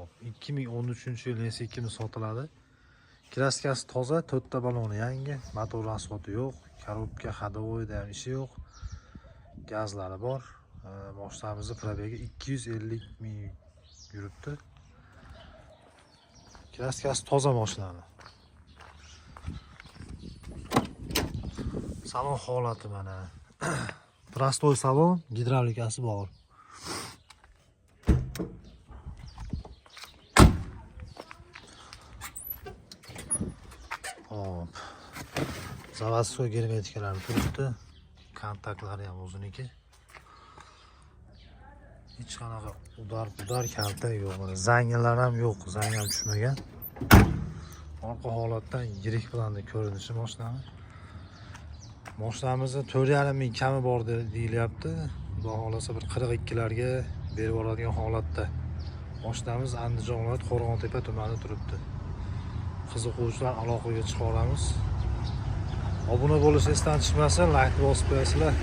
Hop, 2013-yil Nesi sotiladi. Kraskasi toza, 4 ta baloni yangi, motor rasxoti yo'q, korobka ходовойda ham ishi yo'q. Gazlari bor. Mashinamizning probegi 250 ming yuribdi. Kraskasi toza mashinani. Salon holati mana. Prostoy salon, gidravlikasi bor. Hop. Zavодской germetikalar turibdi. Kontaktlari ham o'ziniki. Hech qanaqa udar kalta yo'q. Mana zangilar ham yo'q, zang ham tushmagan. Orqa holatdan yirik bilan ko'rinishi mashinani. Mashinamizda 4,5 ming kami bor deyilyapti. Xudo xolasa bir 42 larga berib yuboradigan holatda. Mashinamiz Andijon viloyati Qo'rg'ontepa tumanida turibdi. Qiziquvchilar aloqaga chiqaramiz. Obuna bo'lish esdan chiqmasin, like bosib qo'yasizlar.